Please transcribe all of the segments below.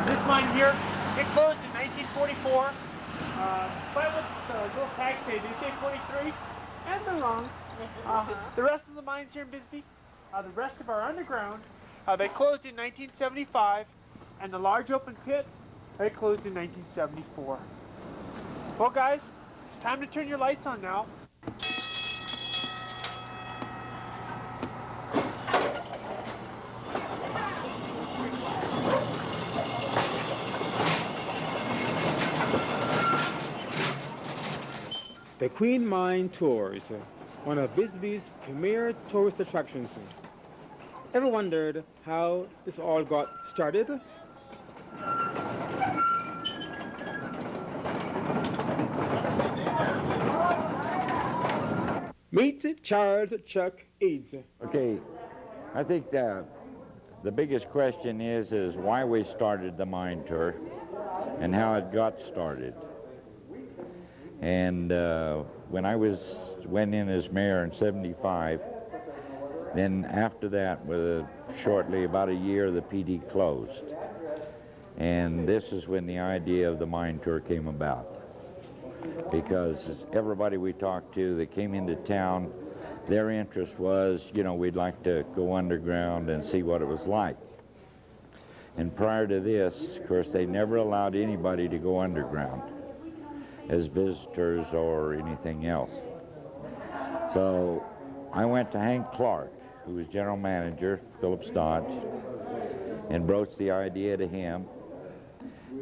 This mine here, it closed in 1944. Despite what the little tags say, they say 43, and they're wrong. The rest of the mines here in Bisbee, the rest of our underground, they closed in 1975, and the large open pit, they closed in 1974. Well guys, it's time to turn your lights on now. The Queen Mine Tours, one of Bisbee's premier tourist attractions. Ever wondered how this all got started? Meet Charles Chuck Eads. Okay, I think the biggest question is why we started the mine tour and how it got started. And when I went in as mayor in '75, then after that, shortly about a year, the PD closed. And this is when the idea of the mine tour came about. Because everybody we talked to that came into town, their interest was, we'd like to go underground and see what it was like. And prior to this, of course, they never allowed anybody to go underground as visitors or anything else. So I went to Hank Clark, who was general manager, Phillips Dodge, and broached the idea to him.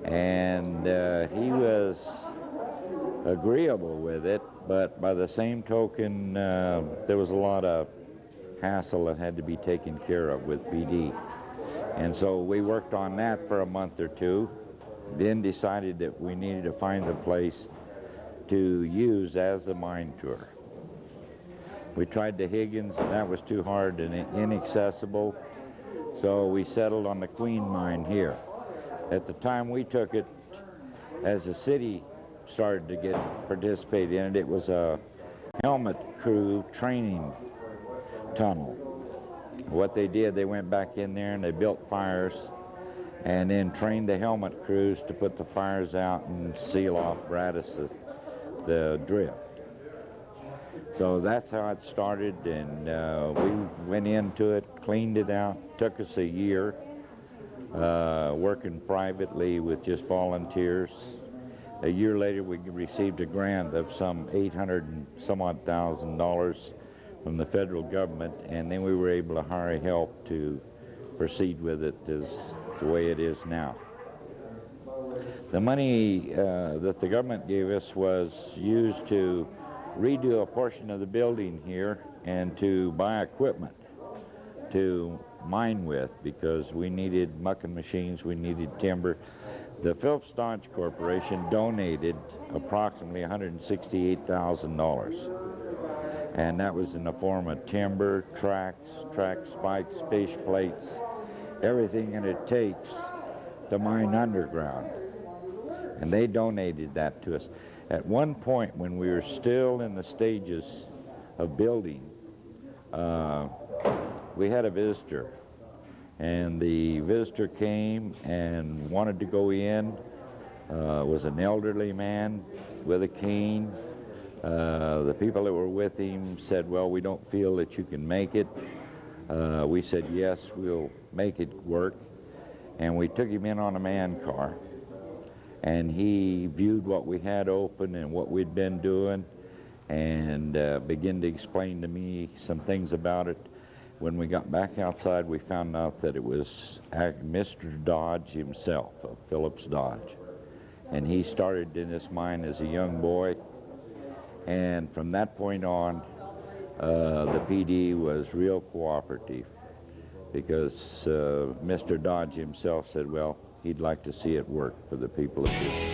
And he was agreeable with it, but by the same token, there was a lot of hassle that had to be taken care of with PD. And so we worked on that for a month or two, then decided that we needed to find a place to use as a mine tour. We tried the Higgins, and that was too hard and inaccessible, so we settled on the Queen Mine here. At the time we took it, as the city started to participate in it, it was a helmet crew training tunnel. What they did, they went back in there and they built fires and then trained the helmet crews to put the fires out and seal off the drift. So that's how it started, and we went into it, cleaned it out. Took us a year working privately with just volunteers. A year later, we received a grant of some $800 and some odd thousand from the federal government, and then we were able to hire help to proceed with it as the way it is now. The money that the government gave us was used to redo a portion of the building here and to buy equipment to mine with, because we needed mucking machines, we needed timber. The Phillips Dodge Corporation donated approximately $168,000, and that was in the form of timber, track spikes, fish plates, everything that it takes to mine underground. And they donated that to us. At one point, when we were still in the stages of building, we had a visitor. And the visitor came and wanted to go in, was an elderly man with a cane. The people that were with him said, well, we don't feel that you can make it. We said, yes, we'll make it work. And we took him in on a man car. And he viewed what we had open and what we'd been doing, and began to explain to me some things about it. When we got back outside, we found out that it was Mr. Dodge himself, of Phillips Dodge. And he started in this mine as a young boy. And from that point on, the PD was real cooperative, because Mr. Dodge himself said, well, he'd like to see it work for the people of Bisbee.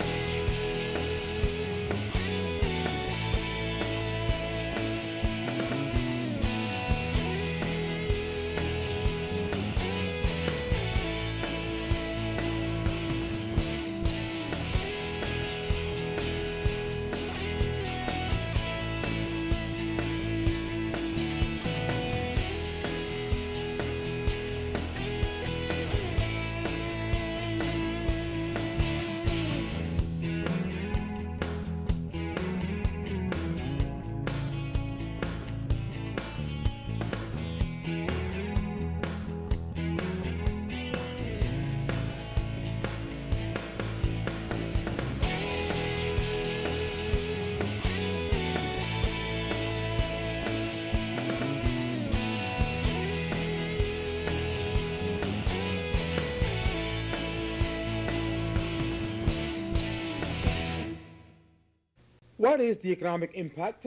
What is the economic impact?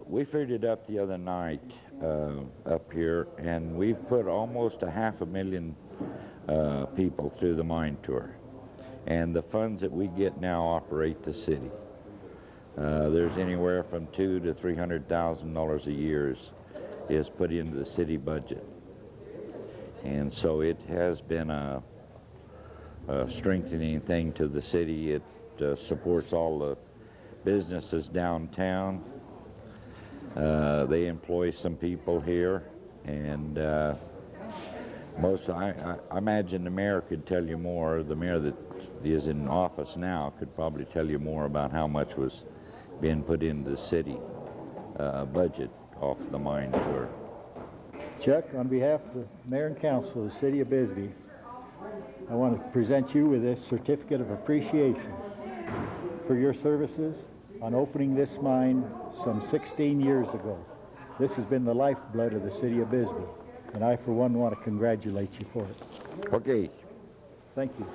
We figured it up the other night up here, and we've put almost 500,000 people through the mine tour. And the funds that we get now operate the city. There's anywhere from $200,000 to $300,000 a year is put into the city budget. And so it has been a strengthening thing to the city. It supports all the businesses downtown. They employ some people here, and I imagine the mayor could tell you more. The mayor that is in office now could probably tell you more about how much was being put into the city budget off the mine tour. Chuck, on behalf of the Mayor and Council of the City of Bisbee, I want to present you with this certificate of appreciation for your services on opening this mine some 16 years ago. This has been the lifeblood of the City of Bisbee, and I, for one, want to congratulate you for it. Okay. Thank you.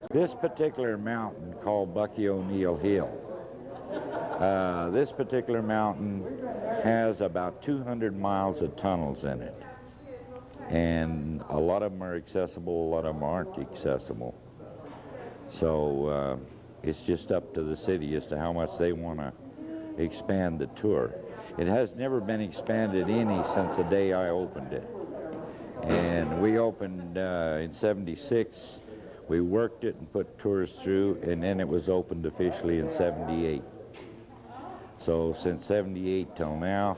This particular mountain called Bucky O'Neill Hill, this particular mountain has about 200 miles of tunnels in it. And a lot of them are accessible, a lot of them aren't accessible. So it's just up to the city as to how much they want to expand the tour. It has never been expanded any since the day I opened it. And we opened in '76. We worked it and put tours through, and then it was opened officially in '78. So since '78 till now,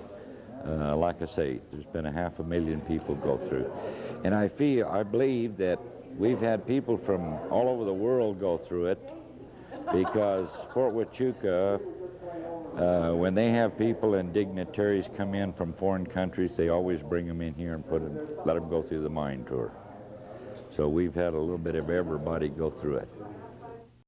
like I say, there's been 500,000 people go through. And I believe that we've had people from all over the world go through it, because Fort Huachuca, when they have people and dignitaries come in from foreign countries, they always bring them in here and let them go through the mine tour. So we've had a little bit of everybody go through it.